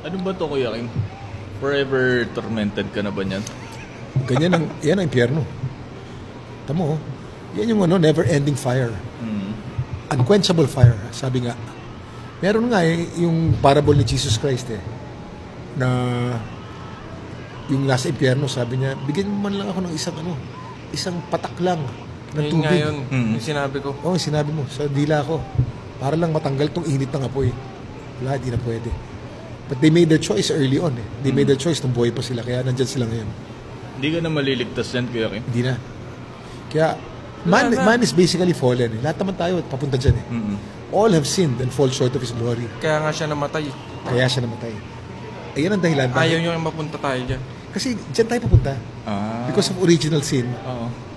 Ano ba to, Kuya Kim? Forever tormented ka na ba niyan? Yan ang impyerno. Tamo, yan yung never-ending fire. Unquenchable fire, sabi nga. Meron nga yung parable ni Jesus Christ na yung nasa impyerno, sabi niya, bigyan mo man lang ako ng isang patak lang ng tubig. Ngayon, yung sinabi ko. Oo, sinabi mo, sa dila ko. Para lang matanggal tong init ng apoy. Wala, di na pwede. But they made their choice early on. They made their choice nung buhay pa sila, kaya nandyan sila ngayon. Hindi ka na maliligtas yan, Kuya Kim? Hindi na. Kaya, man is basically fallen. Lahat naman tayo, papunta dyan All have sinned and fall short of His glory. Kaya nga siya namatay. Kaya siya namatay. Ayan ang dahilan. Ayaw nyo yung mapunta tayo dyan. Kasi dyan tayo pupunta. Because of original sin.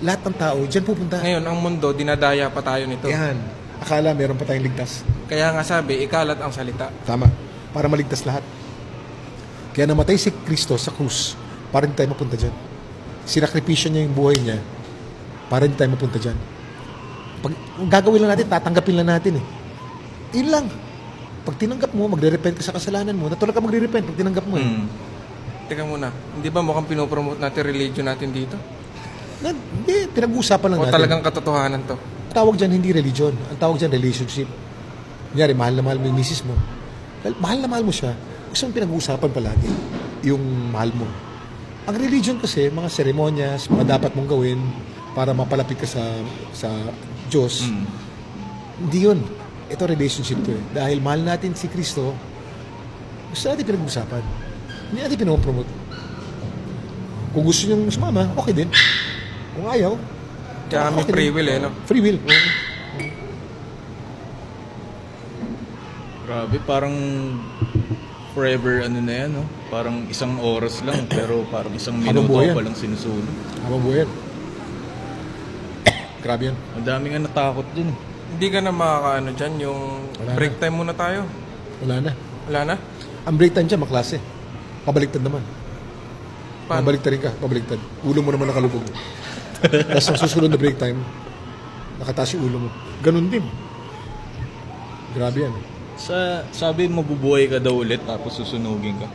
Lahat ng tao, dyan pupunta. Ngayon, ang mundo, dinadaya pa tayo nito. Yan. Akala meron pa tayong ligtas. Kaya nga sabi, ikalat ang salita. Tama. Para maligtas lahat. Kaya namatay si Kristo sa krus para hindi tayo mapunta dyan. Sinakripisyo niya yung buhay niya para hindi tayo mapunta dyan. Pag gagawin lang natin, tatanggapin lang natin Yun lang. Pag tinanggap mo, magre-repent ka sa kasalanan mo. Natural ka magre-repent pag tinanggap mo Teka muna, hindi ba mukhang pinopromote natin religion natin dito? Hindi, pinag-uusapan lang O natin. talagang katotohanan to? Tawag dyan hindi religion. Ang tawag dyan relationship. Kunyari, mahal na mahal mo yung misis mo. Well, mahal na mahal mo siya. Gusto mong pinag-uusapan palagi yung mahal mo. Ang religion kasi, mga seremonyas, mga dapat mong gawin para mapalapit ka sa Diyos. Hindi yun. Ito relationship to Dahil mahal natin si Kristo, gusto natin pinag-uusapan. Hindi natin pinopromote. Kung gusto niyong sumama, okay din. Kung ayaw, Kaya kami free will no? Free will. Grabe, parang forever na yan, no? Parang isang oras lang, pero parang isang minuto pa lang sinusunod. Habang buhay. Grabe yan. Ang dami nga natakot dun. Hindi ka na makakaano dyan, yung break time muna tayo. Wala na. Wala na? Ang break time dyan, maklase. Pabaliktad naman. Paano? Pabaliktad rin ka, pabaliktad. Ulo mo naman nakalubog. Tapos ang susunod na break time, nakataas yung ulo mo. Ganun din. Grabe yan. Sabi mabubuhay ka daw ulit tapos susunugin ka.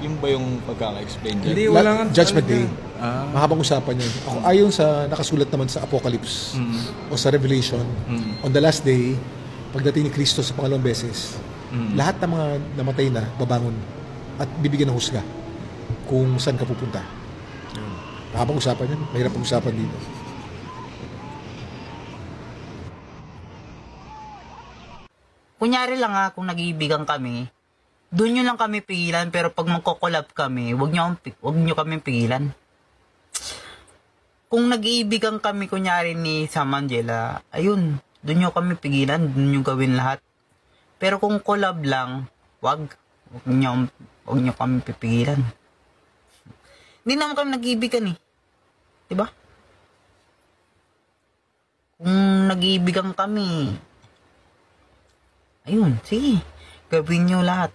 Yun ba yung pagkaka-explain dyan? Hindi, wala nga. Judgment Day. Mahabang usapan yan. Ako, ayon sa nakasulat naman sa Apocalypse o sa Revelation, on the last day, pagdating ni Kristo sa pangalawang beses, lahat ng mga namatay na babangon at bibigyan ng husga kung saan ka pupunta. Mahabang usapan yan. Mahirap pag-usapan dito. Kunyari lang kung nag-iibigan kami, doon nyo lang kami pigilan, pero pag magko-collab kami, wag nyo kami pigilan. Kung nag-iibigan kami, kunyari ni Sam Angela, ayun, doon nyo kami pigilan, doon nyo gawin lahat. Pero kung collab lang, wag nyo kami pipigilan. Hindi naman kami nag-iibigan diba? Kung nag-iibigan kami, ayun, sige, gawin nyo lahat.